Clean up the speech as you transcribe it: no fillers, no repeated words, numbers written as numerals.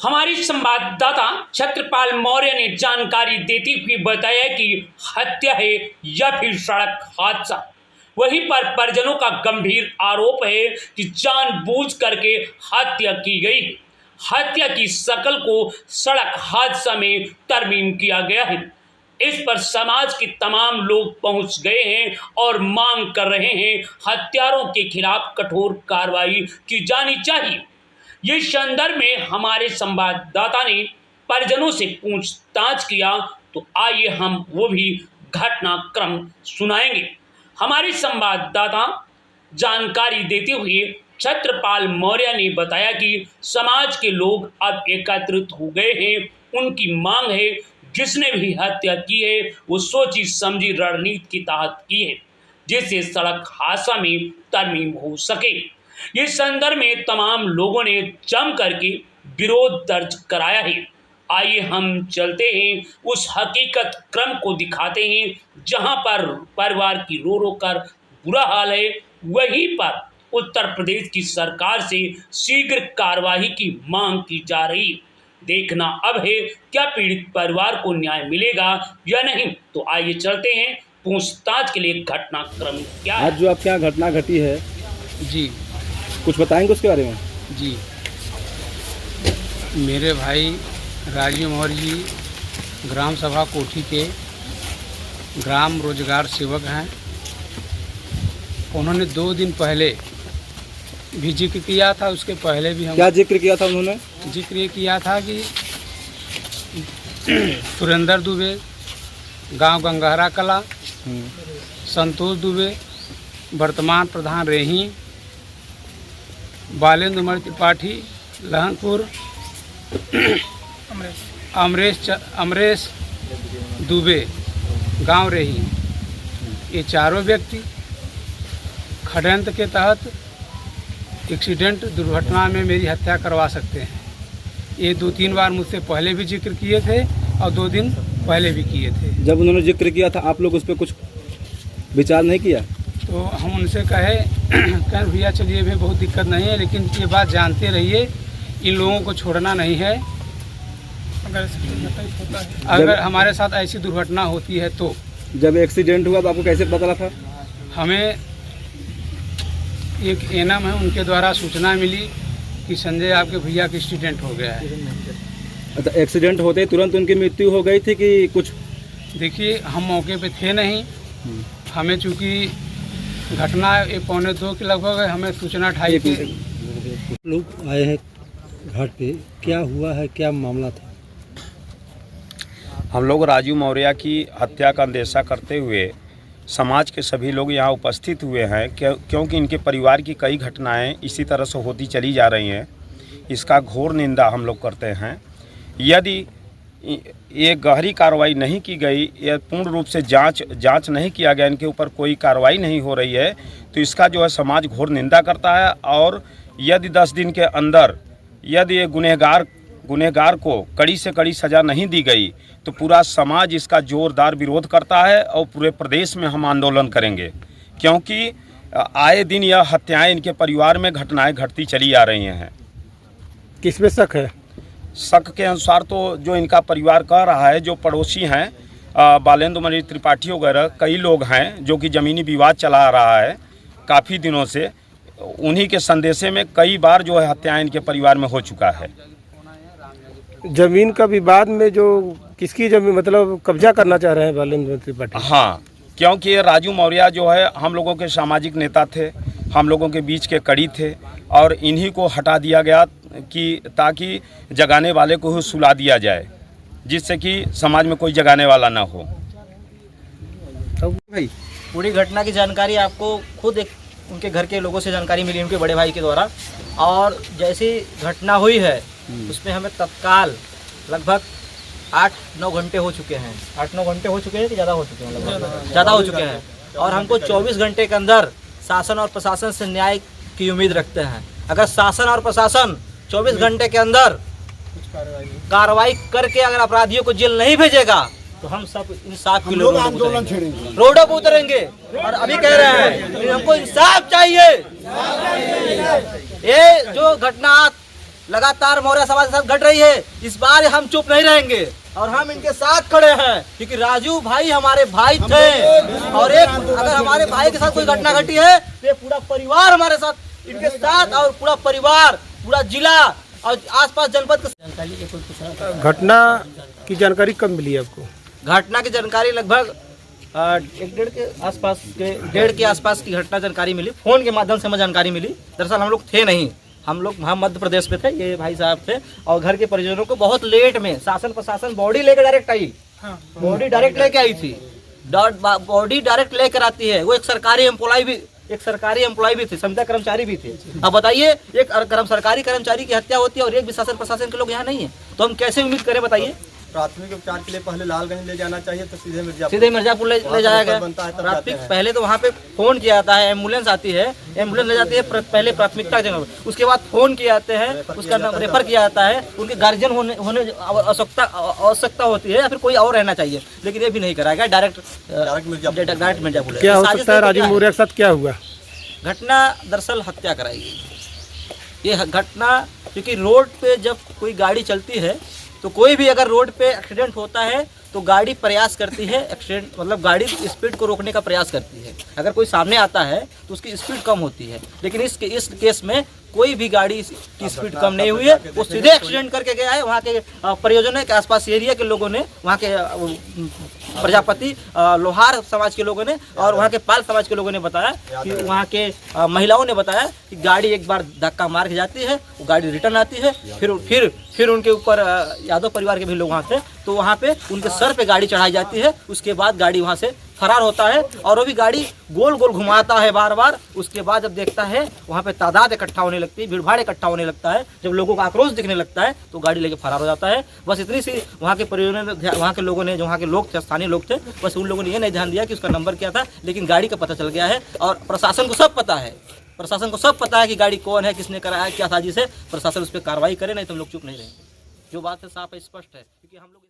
हमारी संवाददाता छत्रपाल मौर्य ने जानकारी देते हुए बताया कि हत्या है या फिर सड़क हादसा। वहीं पर परिजनों का गंभीर आरोप है कि जानबूझ करके हत्या की गई। हत्या की शकल को सड़क हादसा में तरमीम किया गया है। इस पर समाज के तमाम लोग पहुंच गए हैं और मांग कर रहे हैं हत्यारों के खिलाफ कठोर कार्रवाई की जानी चाहिए। ये संदर्भ में हमारे संवाददाता ने परिजनों से पूछताछ किया, तो आइए हम वो भी घटनाक्रम सुनाएंगे। हमारे संवाददाता जानकारी देते हुए छत्रपाल मौर्य ने बताया कि समाज के लोग अब एकत्रित हो गए हैं। उनकी मांग है जिसने भी हत्या की है वो सोची समझी रणनीति के तहत की है, जिससे सड़क हादसा में तरमीम हो सके। ये संदर्भ में तमाम लोगों ने जम करके विरोध दर्ज कराया है। आइए हम चलते हैं उस हकीकत क्रम को दिखाते हैं जहां पर परिवार की रो रो कर बुरा हाल है। वहीं पर उत्तर प्रदेश की सरकार से शीघ्र कार्रवाई की मांग की जा रही है। देखना अब है क्या पीड़ित परिवार को न्याय मिलेगा या नहीं। तो आइए चलते हैं पूछताछ के लिए घटनाक्रम क्या है। आज जो आपके यहाँ घटना घटी है जी, कुछ बताएंगे उसके बारे में? जी, मेरे भाई राजीव मौर्य जी ग्राम सभा कोठी के ग्राम रोजगार सेवक हैं। उन्होंने 2 दिन पहले भी जिक्र किया था, उसके पहले भी हम क्या जिक्र किया था उन्होंने? जिक्र ये किया था कि सुरेंद्र दुबे, गांव गंगहरा कला, संतोष दुबे, वर्तमान प्रधान रेही, बालेंद्र मणि त्रिपाठी, लहनपुर, अमरेश दुबे, गांव रेही, ये चारों व्यक्ति षड्यंत्र के तहत एक्सीडेंट दुर्घटना में मेरी हत्या करवा सकते हैं। ये 2-3 बार मुझसे पहले भी जिक्र किए थे और 2 दिन पहले भी किए थे। जब उन्होंने जिक्र किया था आप लोग उस पर कुछ विचार नहीं किया? तो हम उनसे कहे भैया चलिए भी बहुत दिक्कत नहीं है, लेकिन ये बात जानते रहिए इन लोगों को छोड़ना नहीं है। अगर हमारे साथ ऐसी दुर्घटना होती है तो। जब एक्सीडेंट हुआ तो आपको कैसे पता लगा था? हमें एक एनएम है, उनके द्वारा सूचना मिली कि संजय आपके भैया का एक्सीडेंट हो गया है। अच्छा, एक्सीडेंट होते ही तुरंत उनकी मृत्यु हो गई थी कि कुछ? देखिए, हम मौके पे थे नहीं। हमें चूँकि घटना 1-2 के लगभग है, हमें सूचना 2:30 लोग आए हैं घाट पे, क्या हुआ है, क्या मामला था? हम लोग राजीव मौर्य की हत्या का अंदेशा करते हुए समाज के सभी लोग यहाँ उपस्थित हुए हैं क्योंकि इनके परिवार की कई घटनाएं इसी तरह से होती चली जा रही हैं। इसका घोर निंदा हम लोग करते हैं। यदि ये गहरी कार्रवाई नहीं की गई या पूर्ण रूप से जांच नहीं किया गया, इनके ऊपर कोई कार्रवाई नहीं हो रही है, तो इसका जो है समाज घोर निंदा करता है। और यदि 10 दिन के अंदर यदि ये गुनहगार को कड़ी से कड़ी सज़ा नहीं दी गई तो पूरा समाज इसका जोरदार विरोध करता है और पूरे प्रदेश में हम आंदोलन करेंगे, क्योंकि आए दिन यह हत्याएं इनके परिवार में घटनाएं घटती चली आ रही हैं। किस में शक है? शक के अनुसार तो जो इनका परिवार कह रहा है, जो पड़ोसी हैं बालेंद्र मणि त्रिपाठी वगैरह कई लोग हैं जो कि ज़मीनी विवाद चला आ रहा है काफ़ी दिनों से, उन्हीं के संदेशे में कई बार जो है हत्याएं इनके परिवार में हो चुका है। जमीन का विवाद में जो किसकी जमीन मतलब कब्जा करना चाह रहे हैं बालेंद्र त्रिपाठी? हाँ, क्योंकि ये राजू मौर्य जो है हम लोगों के सामाजिक नेता थे, हम लोगों के बीच के कड़ी थे और इन्हीं को हटा दिया गया कि ताकि जगाने वाले को ही सुला दिया जाए, जिससे कि समाज में कोई जगाने वाला ना हो। भाई पूरी घटना की जानकारी आपको खुद उनके घर के लोगों से जानकारी मिली, उनके बड़े भाई के द्वारा। और जैसी घटना हुई है उसमें हमें तत्काल लगभग 8-9 घंटे हो चुके हैं। 8-9 घंटे हो चुके हैं कि ज़्यादा हो चुके हैं? लगभग ज़्यादा हो चुके हैं। और हमको 24 घंटे के अंदर शासन और प्रशासन से न्याय की उम्मीद रखते हैं। अगर शासन और प्रशासन 24 घंटे के अंदर कार्रवाई करके अगर अपराधियों को जेल नहीं भेजेगा तो हम सब इंसाफ के लोग आंदोलन छेड़ेंगे, रोडों पर उतरेंगे। और अभी कह रहे हैं हमको इंसाफ चाहिए। ये जो घटना लगातार मौर्य समाज के साथ घट रही है। इस बार हम चुप नहीं रहेंगे और हम इनके साथ खड़े हैं, क्योंकि राजू भाई हमारे भाई थे और एक अगर हमारे भाई के साथ कोई घटना घटी है तो ये पूरा परिवार हमारे साथ इनके साथ और पूरा परिवार पूरा जिला और आसपास जनपद का। घटना की जानकारी कब मिली आपको? घटना की जानकारी लगभग डेढ़ के आसपास की घटना जानकारी मिली। फोन के माध्यम से हमें जानकारी मिली। दरअसल हम लोग थे नहीं, हम लोग वहाँ मध्य प्रदेश में थे, ये भाई साहब थे और घर के परिजनों को बहुत लेट में शासन प्रशासन बॉडी लेकर डायरेक्ट आई, बॉडी डायरेक्ट लेके आई थी, बॉडी डायरेक्ट लेकर आती है। वो एक सरकारी एम्प्लॉय भी थे, संविदा कर्मचारी भी थे। अब बताइए, एक सरकारी कर्मचारी की हत्या होती है और एक भी शासन प्रशासन के लोग यहाँ नहीं है, तो हम कैसे उम्मीद करें? बताइए। प्राथमिक उपचार के लिए पहले लालगंज ले जाना चाहिए, तो सीधे मिर्जापुर ले जाया गया। प्राथमिक पहले तो वहाँ पे फोन किया जाता है, एम्बुलेंस आती है, एम्बुलेंस ले जाती है पहले प्राथमिकता जगह, उसके बाद फोन किया जाते हैं, उसका रेफर किया जाता है, उनके गार्जियन होने आवश्यकता होती है या फिर कोई और रहना चाहिए, लेकिन ये भी नहीं कराया गया, डायरेक्ट मिर्जापुर। क्या हो सकता है राजू मौर्य के साथ क्या हुआ? घटना दरअसल हत्या कराई गई। ये घटना क्योंकि रोड पे जब कोई गाड़ी चलती है तो कोई भी अगर रोड पे एक्सीडेंट होता है तो गाड़ी प्रयास करती है, एक्सीडेंट मतलब गाड़ी स्पीड को रोकने का प्रयास करती है। अगर कोई सामने आता है तो उसकी स्पीड कम होती है, लेकिन इस केस में कोई भी गाड़ी की स्पीड कम नहीं हुई है, वो सीधे एक्सीडेंट करके गया है। वहाँ के परियोजना के आसपास एरिया के लोगों ने, वहाँ के प्रजापति लोहार समाज के लोगों ने और वहाँ के पाल समाज के लोगों ने बताया कि वहाँ के महिलाओं ने बताया कि गाड़ी एक बार धक्का मार के जाती है, वो गाड़ी रिटर्न आती है, फिर उनके ऊपर यादव परिवार के भी लोग वहाँ थे, तो वहाँ पे उनके सर पे गाड़ी चढ़ाई जाती है। उसके बाद गाड़ी वहाँ से फरार होता है और वो भी गाड़ी गोल गोल घुमाता है बार बार। उसके बाद जब देखता है वहाँ पे तादाद इकट्ठा होने लगती है, भीड़ भाड़ इकट्ठा होने लगता है, जब लोगों का आक्रोश दिखने लगता है तो गाड़ी लेके फरार हो जाता है। बस इतनी सी वहाँ के परिजनों ने, वहाँ के लोगों ने, जो वहाँ के लोग थे, स्थानीय लोग थे, बस उन लोगों ने ये नहीं ध्यान दिया कि उसका नंबर क्या था, लेकिन गाड़ी का पता चल गया है और प्रशासन को सब पता है। प्रशासन को सब पता है कि गाड़ी कौन है, किसने कराया, क्या साजिश है। प्रशासन उस पर कार्रवाई करे, नहीं तो हम लोग चुप नहीं रहेंगे। जो बात है साफ है, स्पष्ट है, क्योंकि हम लोग